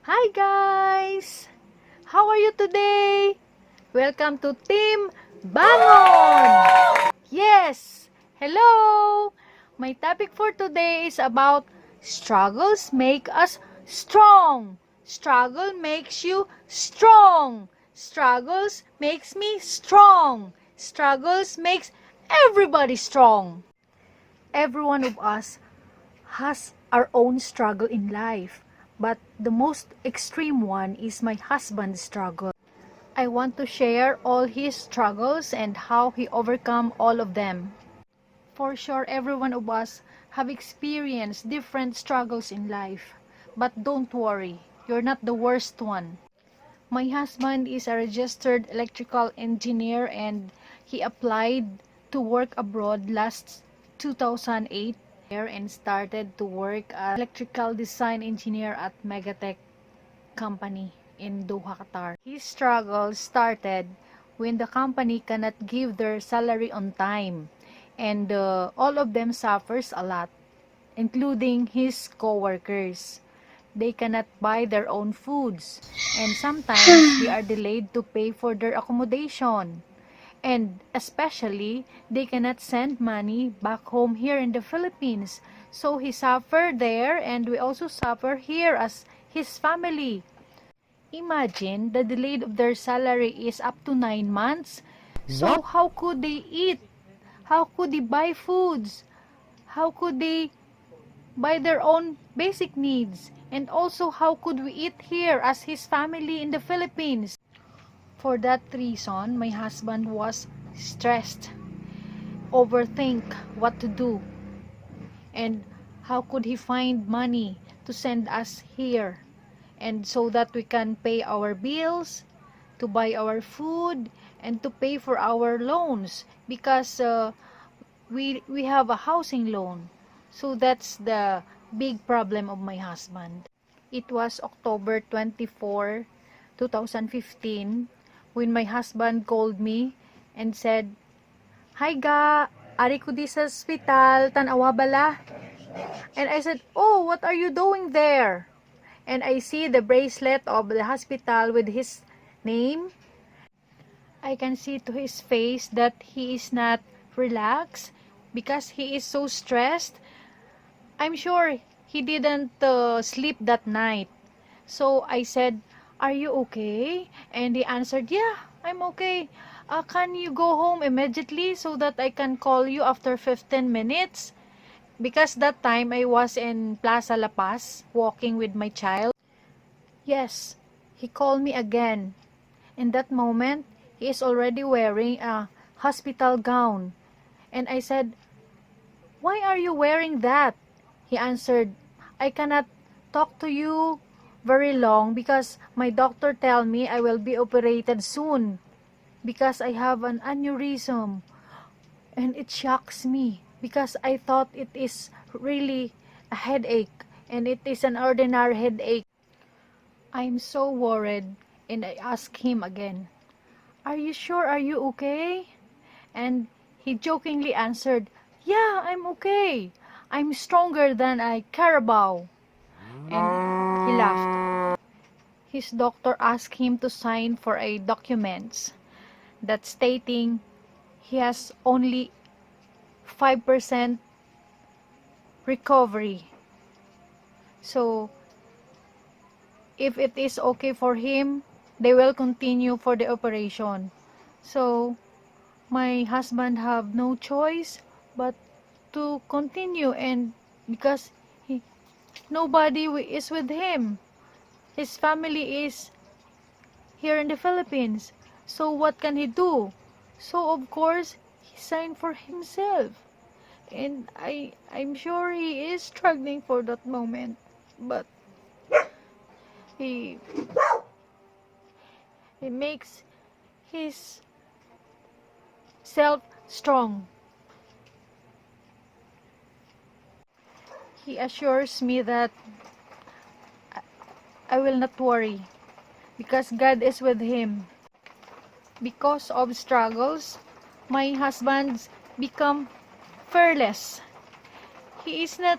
Hi guys! How are you today? Welcome to Team Bangon! Yes! Hello! My topic for today is about struggles make us strong. Struggle makes you strong. Struggles makes me strong. Struggles makes everybody strong. Every one of us has our own struggle in life, but the most extreme one is my husband's struggle. I want to share all his struggles and how he overcome all of them. For sure, every one of us have experienced different struggles in life, but don't worry, you're not the worst one. My husband is a registered electrical engineer and he applied to work abroad last 2008 and started to work as electrical design engineer at Megatech company in Doha, Qatar. His struggle started when the company cannot give their salary on time, and all of them suffers a lot, including his co-workers. They cannot buy their own foods, and sometimes they are delayed to pay for their accommodation. And especially, they cannot send money back home here in the Philippines. So he suffered there, and we also suffer here as his family. Imagine, the delay of their salary is up to 9 months. So how could they eat? How could they buy foods? How could they buy their own basic needs? And also, how could we eat here as his family in the Philippines? For that reason, my husband was stressed, overthink what to do, and how could he find money to send us here, and so that we can pay our bills, to buy our food, and to pay for our loans, because we have a housing loan. So that's the big problem of my husband. It was October 24, 2015, when my husband called me and said, "Hi ga, ari ko di sa hospital, tanawa bala." And I said, "Oh, what are you doing there?" And I see the bracelet of the hospital with his name. I can see to his face that he is not relaxed because he is so stressed. I'm sure he didn't sleep that night. So I said, "Are you okay?" And he answered, "Yeah, I'm okay. Can you go home immediately so that I can call you after 15 minutes? Because that time I was in Plaza La Paz walking with my child." Yes, he called me again. In that moment, he is already wearing a hospital gown. And I said, "Why are you wearing that?" He answered, "I cannot talk to you very long because my doctor tell me I will be operated soon because I have an aneurysm." And it shocks me because I thought it is really a headache, and it is an ordinary headache. I'm so worried, and I asked him again, "Are you sure? Are you okay?" And he jokingly answered, "Yeah, I'm okay. I'm stronger than a carabao." And he laughed. His doctor asked him to sign for a document that stating he has only 5% recovery. So, if it is okay for him, they will continue for the operation. So, my husband have no choice but to continue, and because nobody is with him. His family is here in the Philippines. So what can he do? So of course, he signed for himself. And I'm sure he is struggling for that moment. But he he makes his self strong. He assures me that I will not worry because God is with him. Because of struggles, my husband become fearless. He is not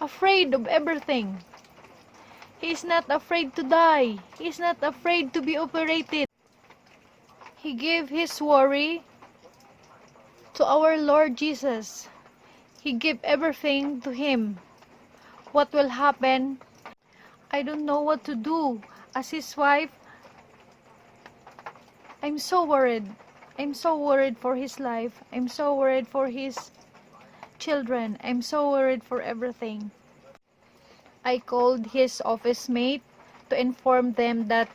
afraid of everything. He is not afraid to die. He is not afraid to be operated. He gave his worry to our Lord Jesus. He gave everything to him. What will happen? I don't know what to do. As his wife, I'm so worried. I'm so worried for his life. I'm so worried for his children. I'm so worried for everything. I called his office mate to inform them that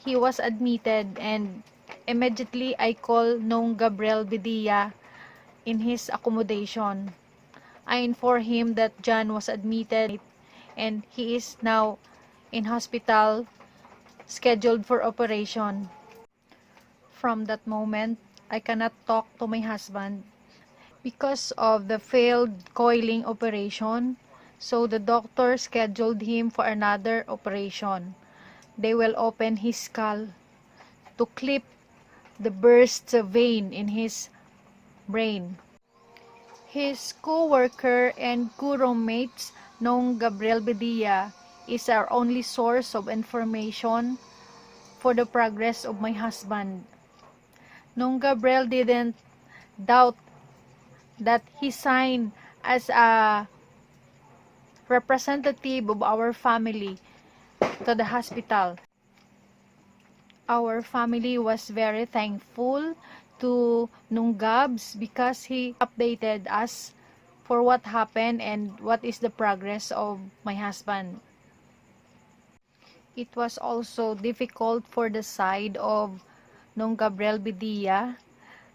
he was admitted, and immediately I called Nong Gabriel Bidia in his accommodation. I informed him that John was admitted and he is now in hospital scheduled for operation. From that moment, I cannot talk to my husband because of the failed coiling operation. So the doctor scheduled him for another operation. They will open his skull to clip the burst vein in his brain. His co-worker and co-roommates, Nong Gabriel Bedia, is our only source of information for the progress of my husband. Nong Gabriel didn't doubt that he signed as a representative of our family to the hospital. Our family was very thankful to Nung Gabs because he updated us for what happened and what is the progress of my husband. It was also difficult for the side of Nung Gabriel Bidia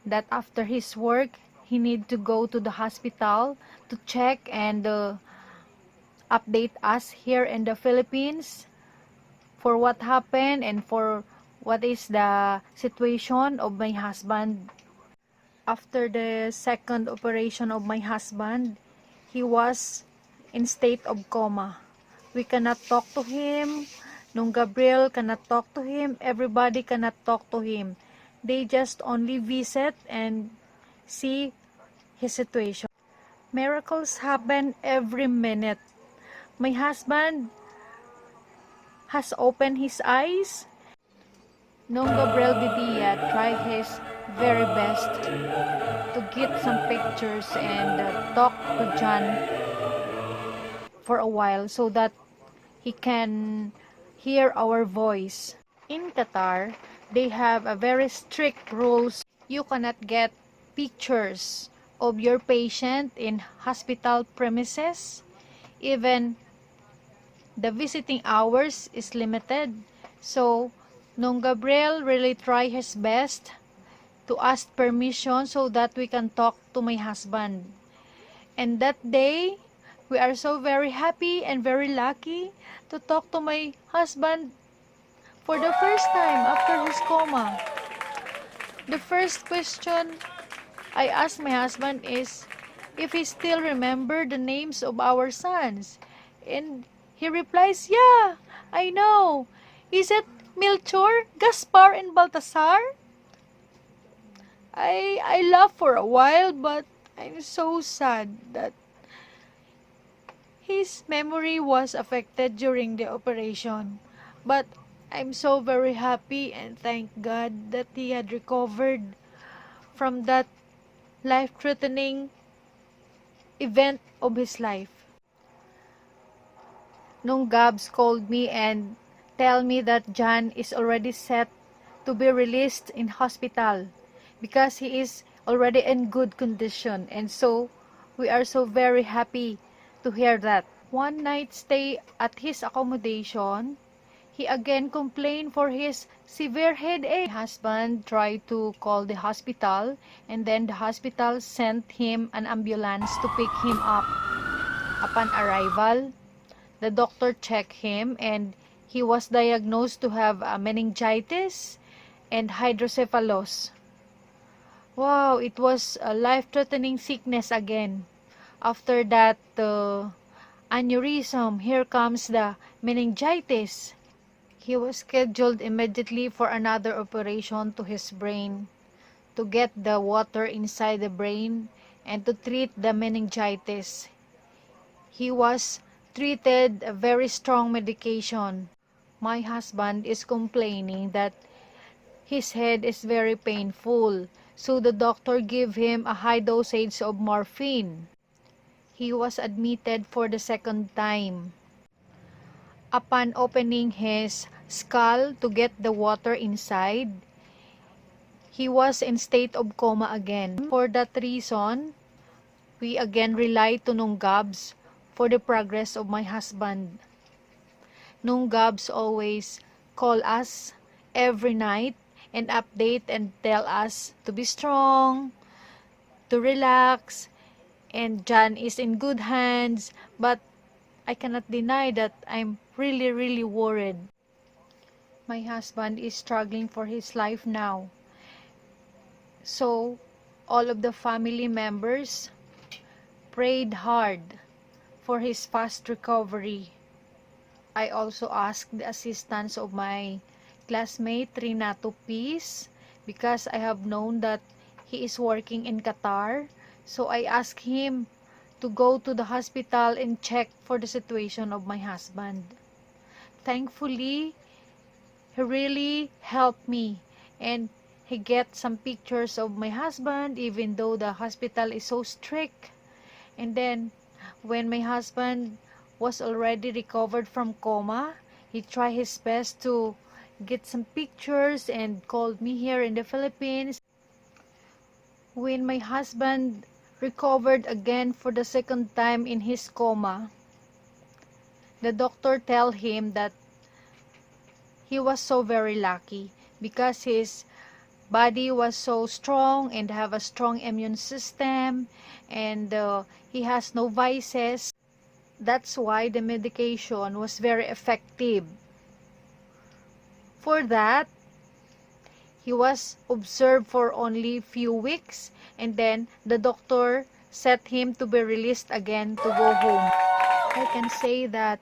that after his work, he need to go to the hospital to check and update us here in the Philippines for what happened and for what is the situation of my husband. After the second operation of my husband, he was in state of coma. We cannot talk to him. Nung Gabriel cannot talk to him. Everybody cannot talk to him. They just only visit and see his situation. Miracles happen every minute. My husband has opened his eyes. Nung Gabriel Bidia tried his very best to get some pictures and talk to John for a while so that he can hear our voice. In Qatar, they have a very strict rules. You cannot get pictures of your patient in hospital premises. Even the visiting hours is limited. So, Nung Gabriel really tried his best to ask permission so that we can talk to my husband. And that day, we are so very happy and very lucky to talk to my husband for the first time after his coma. The first question I asked my husband is if he still remember the names of our sons. And he replies, "Yeah, I know. Is it Melchor, Gaspar, and Baltasar?" I laughed for a while, but I'm so sad that his memory was affected during the operation. But I'm so very happy and thank God that he had recovered from that life-threatening event of his life. Nung Gabs called me and tell me that John is already set to be released in hospital because he is already in good condition, and so we are so very happy to hear that. One night stay at his accommodation, he again complained for his severe headache. My husband tried to call the hospital, and then the hospital sent him an ambulance to pick him up. Upon arrival, the doctor checked him and he was diagnosed to have meningitis and hydrocephalus. Wow, it was a life-threatening sickness again. After that aneurysm, here comes the meningitis. He was scheduled immediately for another operation to his brain to get the water inside the brain and to treat the meningitis. He was treated a very strong medication. My husband is complaining that his head is very painful, so the doctor gave him a high dosage of morphine. He was admitted for the second time. Upon opening his skull to get the water inside, he was in state of coma again. For that reason, we again rely to Nunggabs for the progress of my husband. Nunggabs always call us every night and update and tell us to be strong, to relax, and John is in good hands, but I cannot deny that I'm really worried. My husband is struggling for his life now. So, all of the family members prayed hard for his fast recovery. I also asked the assistance of my classmate Renato Peace because I have known that he is working in Qatar. So I asked him to go to the hospital and check for the situation of my husband. Thankfully, he really helped me and he get some pictures of my husband even though the hospital is so strict. And then when my husband was already recovered from coma, he tried his best to get some pictures and called me here in the Philippines. When my husband recovered again for the second time in his coma, the doctor tell him that he was so very lucky because his body was so strong and have a strong immune system, and he has no vices. That's why the medication was very effective. For that, he was observed for only few weeks, and then the doctor set him to be released again to go home. I can say that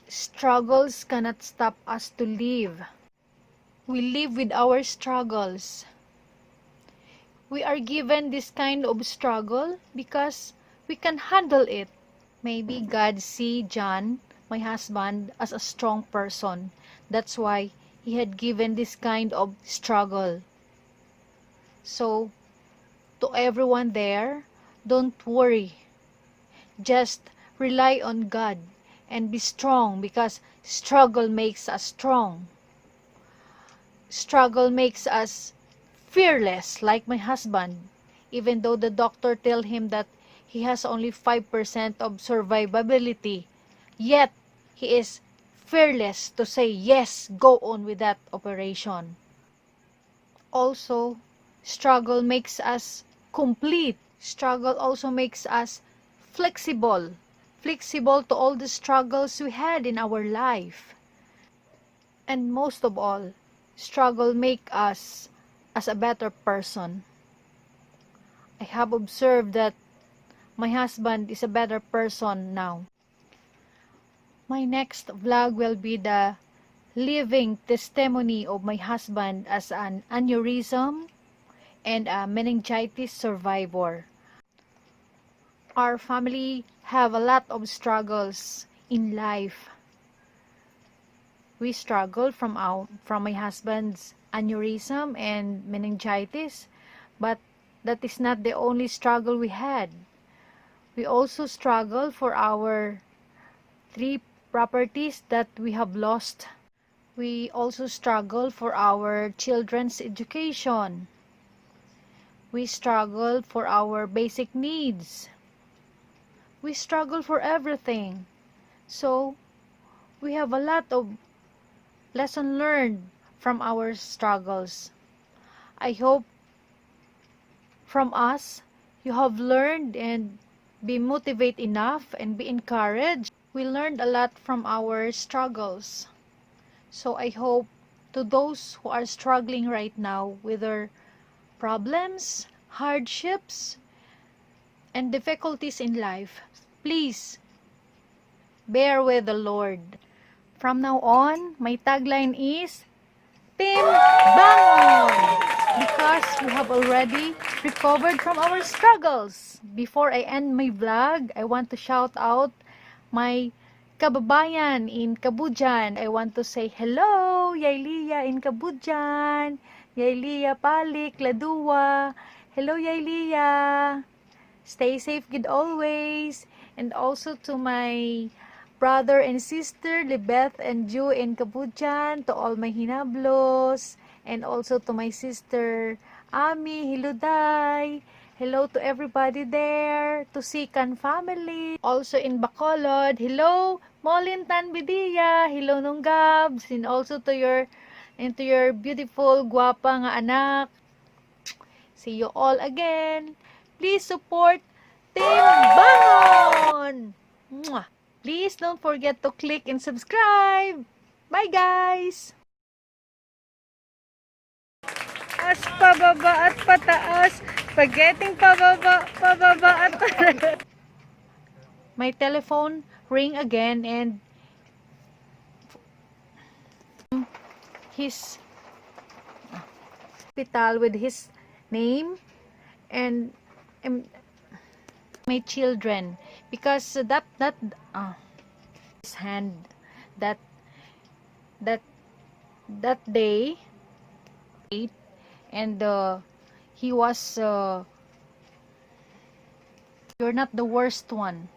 struggles cannot stop us to live. We live with our struggles. We are given this kind of struggle because we can handle it. Maybe God see John, my husband, as a strong person. That's why he had given this kind of struggle. So, to everyone there, don't worry. Just rely on God and be strong because struggle makes us strong. Struggle makes us fearless like my husband. Even though the doctor tell him that he has only 5% of survivability, yet he is fearless to say yes, go on with that operation. Also, struggle makes us complete. Struggle also makes us flexible. Flexible to all the struggles we had in our life. And most of all, struggle make us as a better person. I have observed that my husband is a better person now. My next vlog will be the living testimony of my husband as an aneurysm and a meningitis survivor. Our family have a lot of struggles in life. We struggle from my husband's aneurysm and meningitis, but that is not the only struggle we had. We also struggle for our 3 properties that we have lost. We also struggle for our children's education. We struggle for our basic needs. We struggle for everything. So, we have a lot of lesson learned from our struggles. I hope from us, you have learned and be motivated enough and be encouraged. We learned a lot from our struggles. So I hope to those who are struggling right now with their problems, hardships, and difficulties in life, please bear with the Lord. From now on, my tagline is Team Bangon! Because we have already recovered from our struggles. Before I end my vlog, I want to shout out my kababayan in Kabujan. I want to say hello, Yailia in Kabujan. Yailia Palik, Ladua. Hello, Yailia. Stay safe, good always. And also to my brother and sister, Libeth and Ju in Kabujan. To all my hinablos. And also to my sister, Ami, Hiluday. Hello to everybody there, to Sikan family. Also in Bacolod, hello, Molintan Bidia, hello nung Gabs, and also to your beautiful, guwapa nga anak. See you all again. Please support Team Bangon! Mwah! Please don't forget to click and subscribe. Bye guys! Taas, pababa at pataas. Spaghetti pababa, pababa at pataas. My telephone ring again and his hospital with his name and my children, because his hand that that that day, and he was you're not the worst one.